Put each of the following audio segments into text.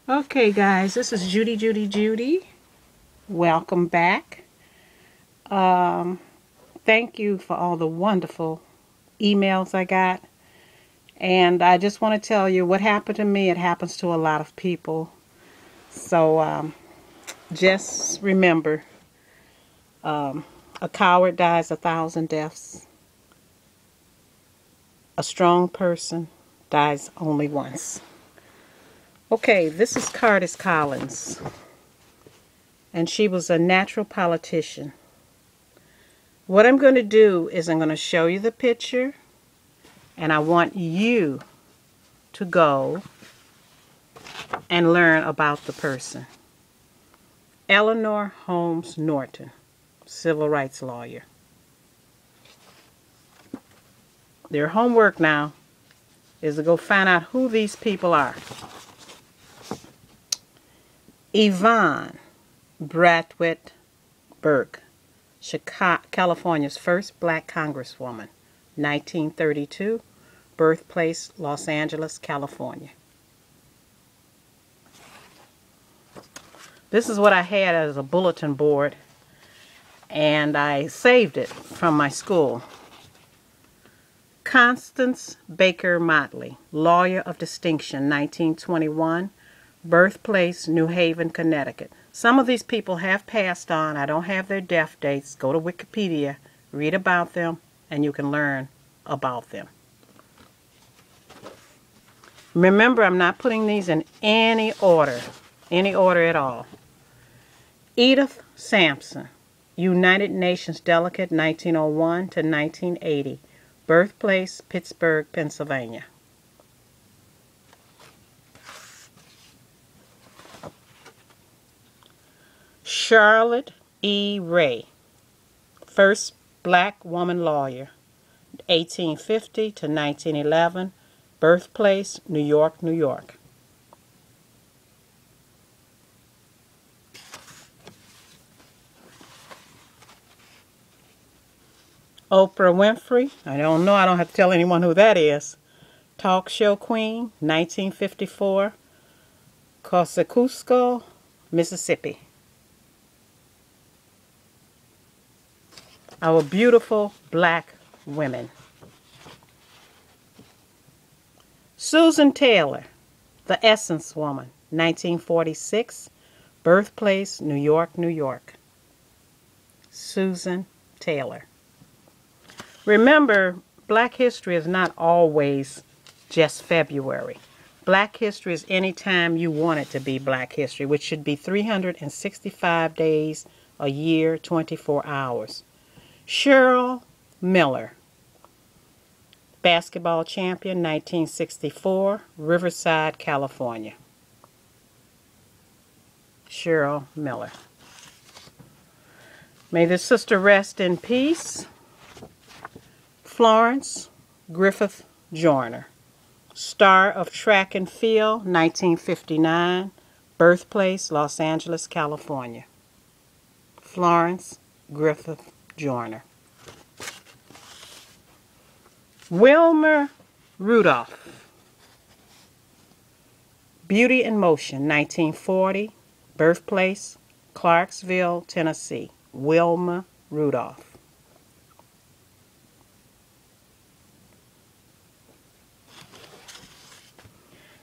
Okay, guys, this is Judy. Welcome back. Um, Thank you for all the wonderful emails I got. And I just want to tell you what happened to me. It happens to a lot of people. So just remember, a coward dies 1,000 deaths. A strong person dies only once. Okay, this is Curtis Collins. And she was a natural politician. What I'm going to do is I'm going to show you the picture, and I want you to go and learn about the person. Eleanor Holmes Norton, civil rights lawyer. Their homework now is to go find out who these people are. Yvonne Brathwaite Burke, California's first black congresswoman, 1932, birthplace Los Angeles, California. This is what I had as a bulletin board, and I saved it from my school. Constance Baker Motley, lawyer of distinction, 1921, birthplace New Haven, Connecticut. Some of these people have passed on. I don't have their death dates. Go to Wikipedia, read about them, and you can learn about them. Remember, I'm not putting these in any order at all. Edith Sampson, United Nations delegate, 1901 to 1980, birthplace Pittsburgh, Pennsylvania. Charlotte E. Ray, first black woman lawyer, 1850 to 1911, birthplace New York, New York. Oprah Winfrey, I don't have to tell anyone who that is. Talk show queen, 1954, Kosciuszko, Mississippi. Our beautiful black women. Susan Taylor, the Essence Woman, 1946, birthplace New York, New York. Susan Taylor. Remember, Black history is not always just February. Black history is any time you want it to be Black history, which should be 365 days a year, 24 hours. Cheryl Miller, basketball champion, 1964, Riverside, California. Cheryl Miller. May the sister rest in peace. Florence Griffith Joyner, star of track and field, 1959, birthplace Los Angeles, California. Florence Griffith Joyner. Wilma Rudolph, Beauty in Motion, 1940, birthplace Clarksville, Tennessee. Wilma Rudolph.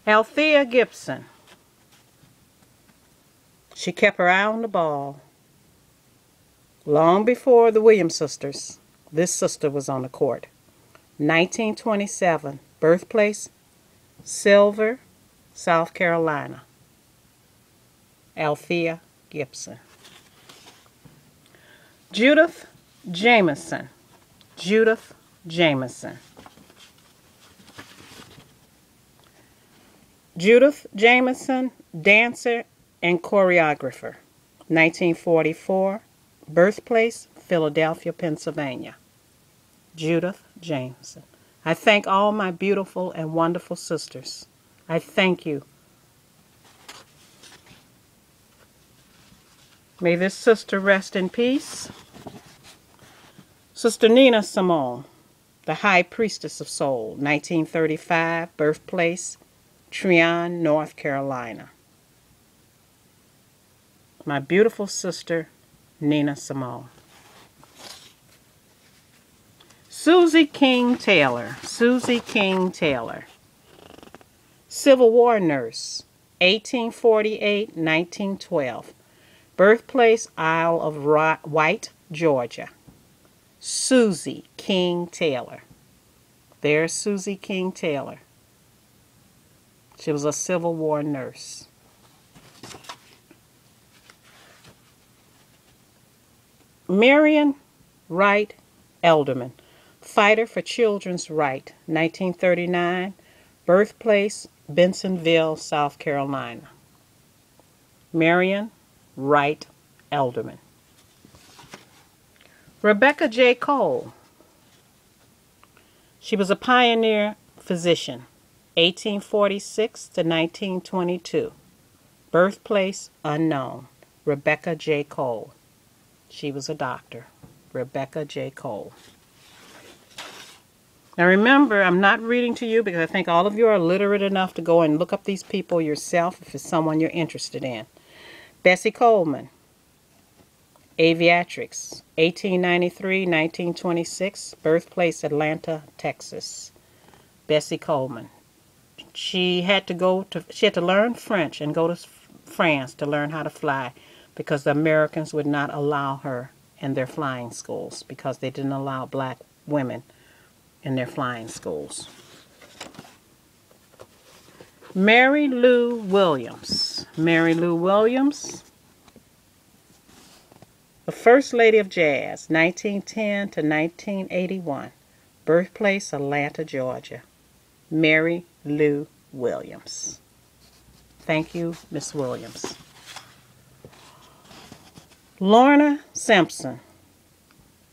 Althea Gibson. She kept her eye on the ball. Long before the Williams sisters, this sister was on the court. 1927, birthplace Silver, South Carolina. Althea Gibson. Judith Jamison. Judith Jamison. Judith Jamison, dancer and choreographer, 1944, birthplace Philadelphia, Pennsylvania. Judith Jamison. I thank all my beautiful and wonderful sisters. I thank you. May this sister rest in peace. Sister Nina Simone, the High Priestess of Soul, 1935, birthplace Tryon, North Carolina. My beautiful sister, Nina Simone. Susie King Taylor. Susie King Taylor. Civil War nurse, 1848-1912. Birthplace, Isle of Wight, Georgia. Susie King Taylor. There's Susie King Taylor. She was a Civil War nurse. Marion Wright Elderman, fighter for children's right, 1939. Birthplace, Bensonville, South Carolina. Marion Wright Elderman. Rebecca J. Cole. She was a pioneer physician, 1846 to 1922. Birthplace unknown. Rebecca J. Cole. She was a doctor. Rebecca J. Cole. Now remember, I'm not reading to you because I think all of you are literate enough to go and look up these people yourself if it's someone you're interested in. Bessie Coleman. Aviatrix, 1893-1926. Birthplace, Atlanta, Texas. Bessie Coleman. She had to learn French and go to France to learn how to fly because the Americans would not allow her in their flying schools because they didn't allow black women in their flying schools. Mary Lou Williams. Mary Lou Williams, the First Lady of Jazz, 1910 to 1981. Birthplace, Atlanta, Georgia. Mary Lou Williams. Thank you, Miss Williams. Lorna Simpson,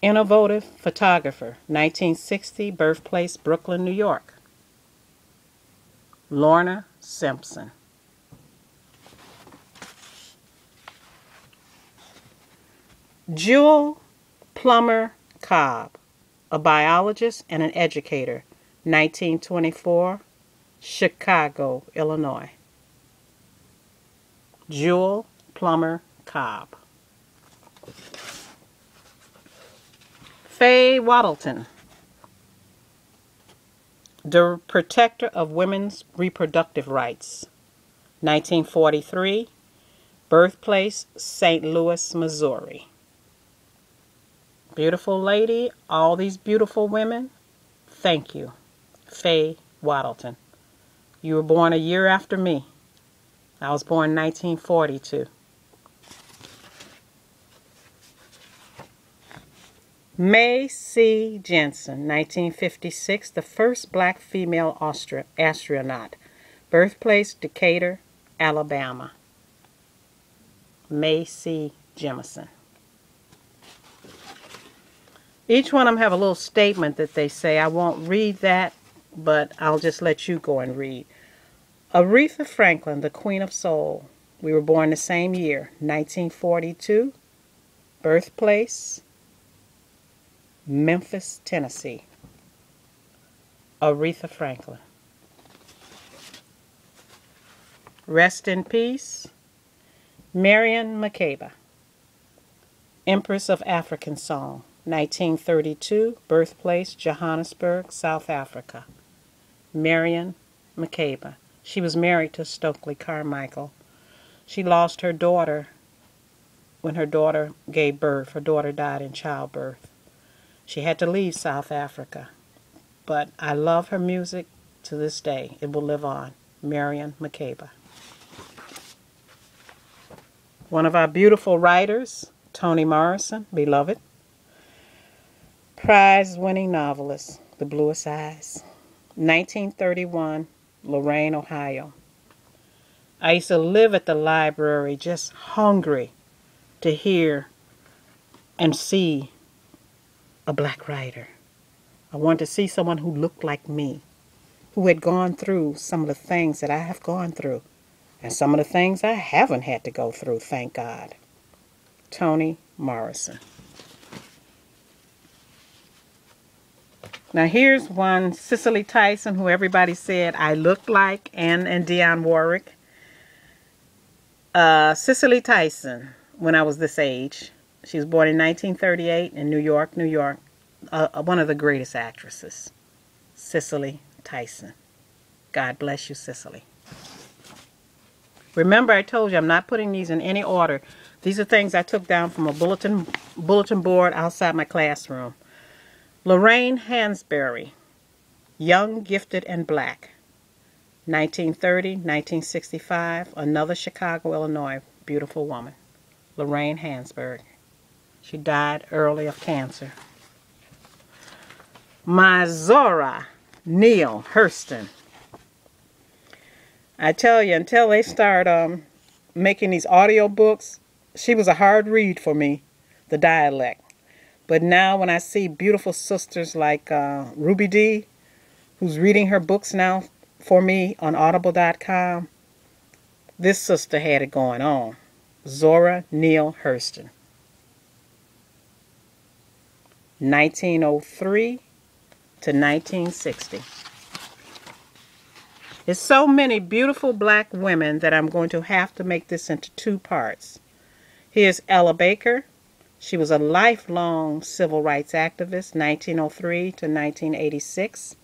innovative photographer, 1960. Birthplace, Brooklyn, New York. Lorna Simpson. Jewel Plummer Cobb, a biologist and an educator, 1924, Chicago, Illinois. Jewel Plummer Cobb. Faye Waddleton, the protector of women's reproductive rights, 1943, birthplace, St. Louis, Missouri. Beautiful lady, all these beautiful women, thank you, Faye Waddleton. You were born a year after me. I was born in 1942. May C. Jensen, 1956, the first black female astronaut. Birthplace, Decatur, Alabama. May C. Jemison. Each one of them have a little statement that they say. I won't read that, but I'll just let you go and read. Aretha Franklin, the Queen of Soul. We were born the same year, 1942. Birthplace, Memphis, Tennessee. Aretha Franklin. Rest in peace, Marian Makeba, Empress of African Song, 1932, birthplace, Johannesburg, South Africa. Marian Makeba. She was married to Stokely Carmichael. She lost her daughter when her daughter gave birth. Her daughter died in childbirth. She had to leave South Africa. But I love her music to this day. It will live on. Marian Makeba. One of our beautiful writers, Toni Morrison, beloved. Prize-winning novelist, The Bluest Eyes. 1931, Lorain, Ohio. I used to live at the library just hungry to hear and see a black writer. I wanted to see someone who looked like me, who had gone through some of the things that I have gone through, and some of the things I haven't had to go through, thank God. Toni Morrison. Now here's one, Cicely Tyson, who everybody said I looked like, and Dionne Warwick. Cicely Tyson, when I was this age. She was born in 1938 in New York, New York. One of the greatest actresses, Cicely Tyson. God bless you, Cicely. Remember, I told you I'm not putting these in any order. These are things I took down from a bulletin board outside my classroom. Lorraine Hansberry, Young, Gifted, and Black. 1930, 1965, another Chicago, Illinois, beautiful woman. Lorraine Hansberry. She died early of cancer. My Zora Neale Hurston. I tell you, until they start making these audio books, she was a hard read for me, the dialect. But now when I see beautiful sisters like Ruby Dee, who's reading her books now for me on audible.com, this sister had it going on. Zora Neale Hurston. 1903 to 1960. There's so many beautiful black women that I'm going to have to make this into two parts. Here's Ella Baker. She was a lifelong civil rights activist, 1903 to 1986.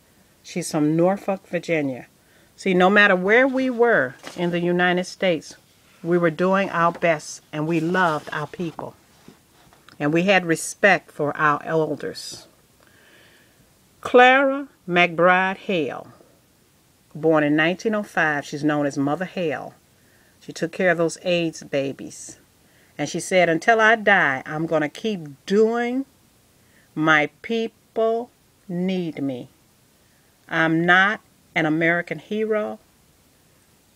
She's from Norfolk, Virginia. See, no matter where we were in the United States, we were doing our best and we loved our people. And we had respect for our elders. Clara McBride Hale, born in 1905. She's known as Mother Hale. She took care of those AIDS babies. And she said, until I die, I'm going to keep doing. My people need me. I'm not an American hero.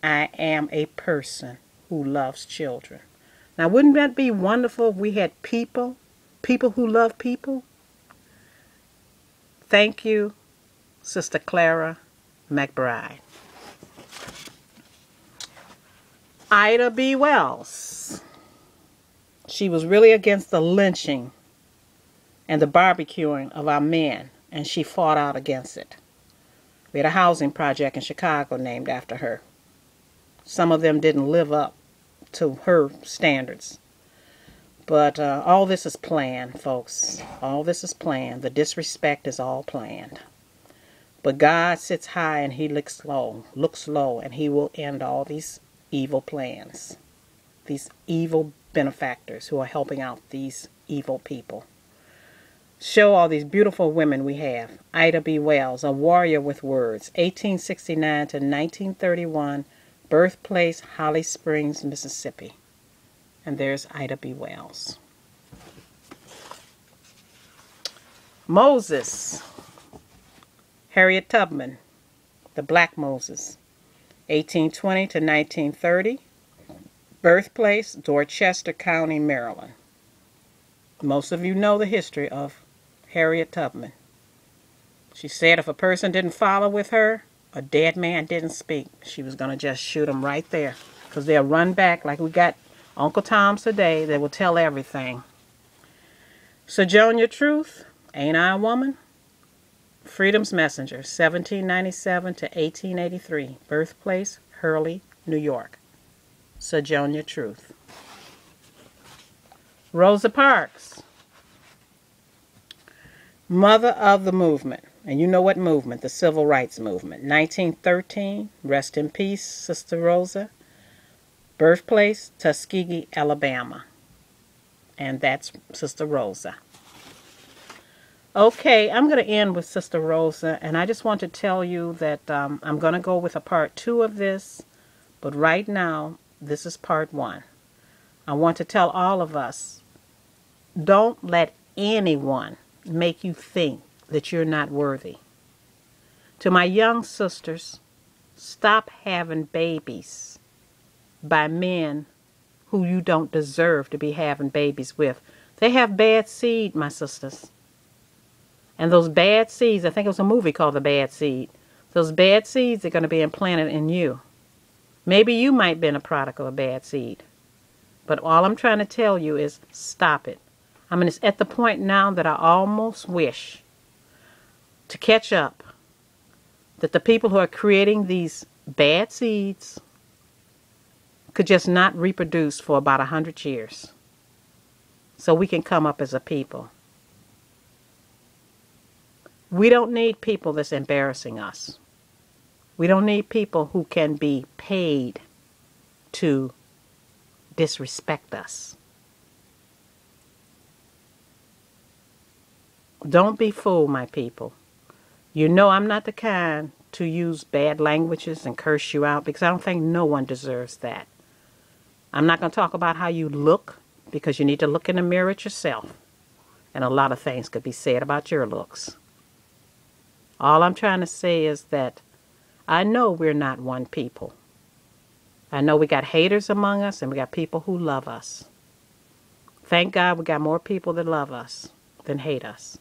I am a person who loves children. Now, wouldn't that be wonderful if we had people who love people? Thank you, Sister Clara McBride. Ida B. Wells. She was really against the lynching and the barbecuing of our men, and she fought out against it. We had a housing project in Chicago named after her. Some of them didn't live up to her standards. But all this is planned, folks. All this is planned. The disrespect is all planned. But God sits high and he looks low, and he will end all these evil plans. These evil benefactors who are helping out these evil people. Show all these beautiful women we have. Ida B. Wells, a warrior with words, 1869 to 1931, birthplace Holly Springs, Mississippi. And there's Ida B. Wells. Moses, Harriet Tubman, the Black Moses, 1820 to 1930, birthplace Dorchester County, Maryland. Most of you know the history of Harriet Tubman. She said if a person didn't follow with her, a dead man didn't speak. She was going to just shoot them right there. Because they'll run back like we got Uncle Tom's today. They will tell everything. Sojourner Truth, Ain't I a Woman? Freedom's Messenger, 1797 to 1883. Birthplace, Hurley, New York. Sojourner Truth. Rosa Parks, mother of the movement. And you know what movement? The Civil Rights Movement. 1913, rest in peace, Sister Rosa. Birthplace, Tuskegee, Alabama. And that's Sister Rosa. Okay, I'm going to end with Sister Rosa, and I just want to tell you that I'm going to go with a part 2 of this, but right now, this is part 1. I want to tell all of us, don't let anyone make you think that you're not worthy. To my young sisters, stop having babies by men who you don't deserve to be having babies with. They have bad seed, my sisters. And those bad seeds, I think it was a movie called The Bad Seed. Those bad seeds are going to be implanted in you. Maybe you might have been a product of a bad seed. But all I'm trying to tell you is stop it. I mean, it's at the point now that I almost wish to catch up that the people who are creating these bad seeds could just not reproduce for about 100 years. so we can come up as a people. We don't need people that's embarrassing us. We don't need people who can be paid to disrespect us. Don't be fooled, my people. You know I'm not the kind to use bad languages and curse you out because I don't think no one deserves that. I'm not going to talk about how you look because you need to look in the mirror at yourself. And a lot of things could be said about your looks. All I'm trying to say is that I know we're not one people. I know we got haters among us and we got people who love us. Thank God we got more people that love us than hate us.